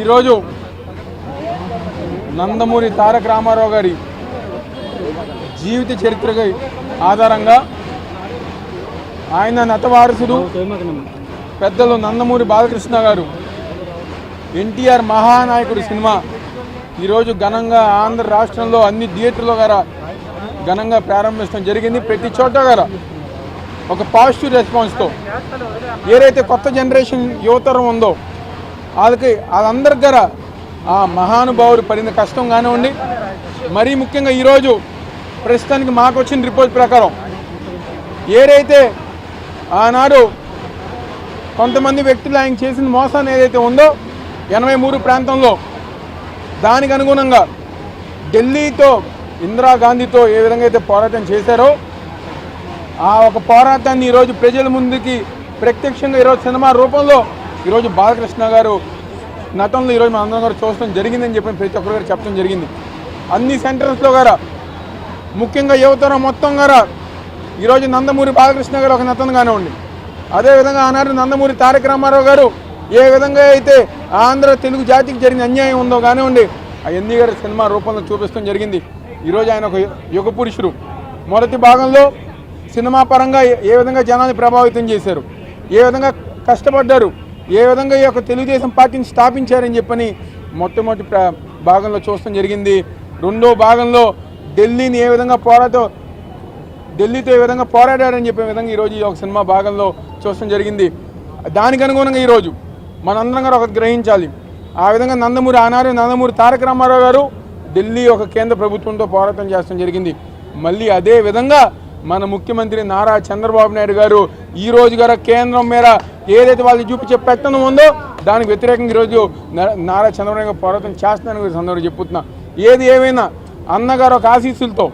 ఈరోజు నందమూరి తారక రామారావు గారి జీవిత చరిత్ర ఆధారంగా ఆయన నటవారసుడు పెద్దలు నందమూరి బాలకృష్ణ గారు ఎన్టీఆర్ మహానాయకుడు సినిమా ఈరోజు ఘనంగా ఆంధ్ర రాష్ట్రంలో అన్ని థియేటర్లో గారా ఘనంగా ప్రారంభించడం జరిగింది. ప్రతి చోట గారా ఒక పాజిటివ్ రెస్పాన్స్తో ఏదైతే కొత్త జనరేషన్ యువతరం ఉందో వాళ్ళందరి గారా ఆ మహానుభావుడు పడిన కష్టం కానివ్వండి, మరీ ముఖ్యంగా ఈరోజు ప్రస్తుతానికి మాకు వచ్చిన రిపోర్ట్ ప్రకారం ఏదైతే ఆనాడు కొంతమంది వ్యక్తులు ఆయన చేసిన మోసాన్ని ఏదైతే ఉందో 83 ప్రాంతంలో దానికి అనుగుణంగా ఢిల్లీతో ఇందిరాగాంధీతో ఏ విధంగా అయితే పోరాటం చేశారో ఆ ఒక పోరాటాన్ని ఈరోజు ప్రజల ముందుకి ప్రత్యక్షంగా ఈరోజు సినిమా రూపంలో ఈరోజు బాలకృష్ణ గారు నటనలో ఈరోజు మన అందరం గారు చూడటం జరిగిందని చెప్పి ప్రతి ఒక్కరు గారు చెప్పడం జరిగింది. అన్ని సెంటర్స్లో గారా ముఖ్యంగా యువతరం మొత్తం గారా ఈరోజు నందమూరి బాలకృష్ణ గారు ఒక నటన కానివ్వండి, అదేవిధంగా ఆనాడు నందమూరి తారక రామారావు గారు ఏ విధంగా అయితే ఆంధ్ర తెలుగు జాతికి జరిగిన అన్యాయం ఉందో కానివ్వండి అవన్నీ గారు సినిమా రూపంలో చూపించడం జరిగింది. ఈరోజు ఆయన ఒక యుగ పురుషుడు. మొదటి భాగంలో సినిమా పరంగా ఏ విధంగా జనాన్ని ప్రభావితం చేశారు, ఏ విధంగా కష్టపడ్డారు, ఏ విధంగా ఈ యొక్క తెలుగుదేశం పార్టీని స్థాపించారని చెప్పని మొట్టమొదటి భాగంలో చూడటం జరిగింది. రెండో భాగంలో ఢిల్లీని ఏ విధంగా ఢిల్లీతో ఏ విధంగా పోరాడారని చెప్పే విధంగా ఈరోజు ఈ ఒక సినిమా భాగంలో చూడటం జరిగింది. దానికి అనుగుణంగా ఈరోజు మనందరం గారు ఒకటి గ్రహించాలి. ఆ విధంగా నందమూరి తారక రామారావు గారు ఢిల్లీ ఒక కేంద్ర ప్రభుత్వంతో పోరాటం చేస్తడం జరిగింది. మళ్ళీ అదే విధంగా మన ముఖ్యమంత్రి నారా చంద్రబాబు నాయుడు గారు ఈ రోజు గారు కేంద్రం మేర ఏదైతే వాళ్ళు చూపించే పెట్టడం ఉందో దానికి వ్యతిరేకంగా ఈరోజు నారా చంద్రబాబు నాయుడు పోరాటం చేస్తున్నారని సందర్భంగా చెప్పుతున్నా. ఏది ఏమైనా అన్నగారు ఒక ఆశీస్సులతో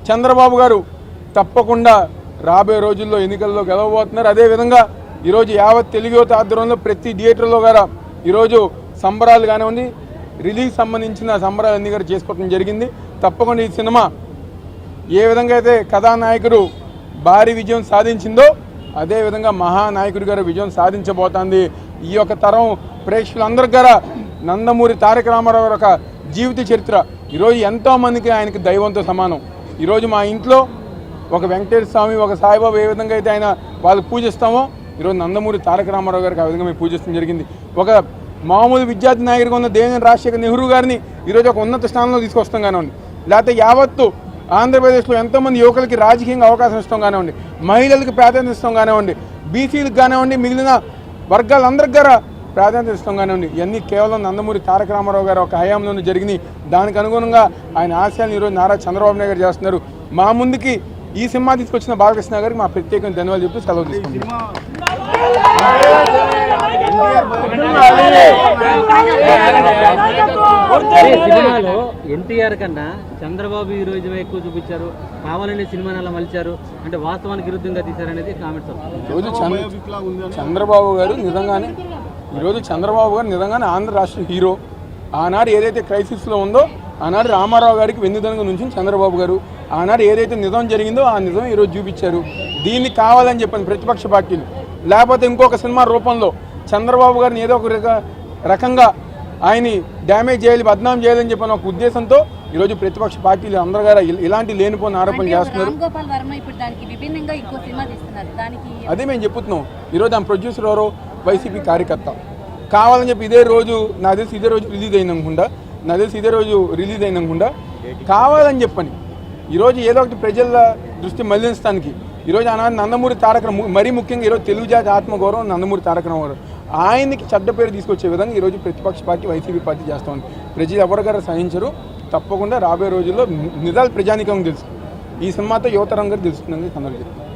చంద్రబాబు గారు తప్పకుండా రాబోయే రోజుల్లో ఎన్నికల్లో గెలవబోతున్నారు. అదేవిధంగా ఈరోజు యావత్ తెలుగు యువత ఆధ్వర్యంలో ప్రతి థియేటర్లో గారా ఈరోజు సంబరాలు కానివ్వండి, రిలీజ్ సంబంధించిన సంబరాలు అన్ని గారు చేసుకోవడం జరిగింది. తప్పకుండా ఈ సినిమా ఏ విధంగా అయితే కథానాయకుడు భారీ విజయం సాధించిందో అదేవిధంగా మహానాయకుడి గారు విజయం సాధించబోతోంది. ఈ యొక్క తరం ప్రేక్షకులందరి గారా నందమూరి తారక రామారావు గారు ఒక జీవిత చరిత్ర ఈరోజు ఎంతోమందికి ఆయనకి దైవంతో సమానం. ఈరోజు మా ఇంట్లో ఒక వెంకటేశ్వర స్వామి, ఒక సాయిబాబా ఏ విధంగా అయితే ఆయన వాళ్ళు పూజిస్తామో ఈరోజు నందమూరి తారక రామారావు గారికి ఆ విధంగా మేము పూజించడం జరిగింది. ఒక మామూలు విద్యార్థి నాయకుడిగా ఉన్న దేవేంద్ర రాజశేఖర్ నెహ్రూ గారిని ఈరోజు ఒక ఉన్నత స్థానంలో తీసుకొస్తాం కానివ్వండి, లేకపోతే యావత్తు ఆంధ్రప్రదేశ్లో ఎంతోమంది యువకులకి రాజకీయంగా అవకాశం ఇస్తాం కానివ్వండి, మహిళలకు ప్రాధాన్యత ఇస్తాం కానివ్వండి, బీసీలకు కానివ్వండి, మిగిలిన వర్గాలందరికీ గారా ప్రాధాన్యత ఇస్తాం కానివ్వండి, ఇవన్నీ కేవలం నందమూరి తారక రామారావు గారు ఒక హయాంలోనే జరిగినాయి. దానికి అనుగుణంగా ఆయన ఆశయాన్ని ఈరోజు నారా చంద్రబాబు నాయుడు గారు చేస్తున్నారు. మా ముందుకి ఈ సినిమా తీసుకొచ్చిన బాలకృష్ణ గారికి మా ప్రత్యేకంగా ధన్యవాదాలు చెప్తూ సెలవు తీసుకుంటున్నాం. సినిమాలో ఎన్టీఆర్ కన్నా చంద్రబాబు హీరోయిజం ఎక్కువ చూపించారు, కావాలనే సినిమాని అలా మలిచారు అంటే వాస్తవానికి విరుద్ధంగా తీశారనేది కామెంట్స్. చంద్రబాబు గారు నిజంగానే ఆంధ్ర రాష్ట్ర హీరో. ఆనాడు ఏదైతే క్రైసిస్లో ఉందో ఆనాడు రామారావు గారికి వెన్నుదనుగా నుంచి చంద్రబాబు గారు ఆనాడు ఏదైతే నిజం జరిగిందో ఆ నిజం ఈరోజు చూపించారు. దీన్ని కావాలని చెప్పని ప్రతిపక్ష పార్టీలు లేకపోతే ఇంకొక సినిమా రూపంలో చంద్రబాబు గారిని ఏదో ఒక రకంగా ఆయన్ని డ్యామేజ్ చేయాలి, బద్నాం చేయాలని చెప్పిన ఒక ఉద్దేశంతో ఈరోజు ప్రతిపక్ష పార్టీలు అందరూ గారు ఇలాంటి లేనిపోయిన ఆరోపణలు చేస్తున్నారు. అదే మేము చెప్తున్నాం. ఈరోజు ఆమె ప్రొడ్యూసర్ ఎవరో వైసీపీ కార్యకర్త కావాలని చెప్పి ఇదే రోజు రిలీజ్ అయినకుండా కావాలని చెప్పని ఈరోజు ఏదో ఒకటి ప్రజల దృష్టి మళ్లించడానికి ఈరోజు ఆనాడు నందమూరి తారక మరీ ముఖ్యంగా ఈరోజు తెలుగు జాతి ఆత్మగౌరవం నందమూరి తారక రామారావు ఆయనకి చెడ్డ పేరు తీసుకొచ్చే విధంగా ఈరోజు ప్రతిపక్ష పార్టీ వైసీపీ పార్టీ చేస్తూ ఉంది. ప్రజలు ఎవరిగారు సహించరు. తప్పకుండా రాబోయే రోజుల్లో నిజాలు ప్రజానికం తెలుసు. ఈ సినిమాతో యువతరం గారు తెలుస్తుందని సందర్భం చెప్తాను.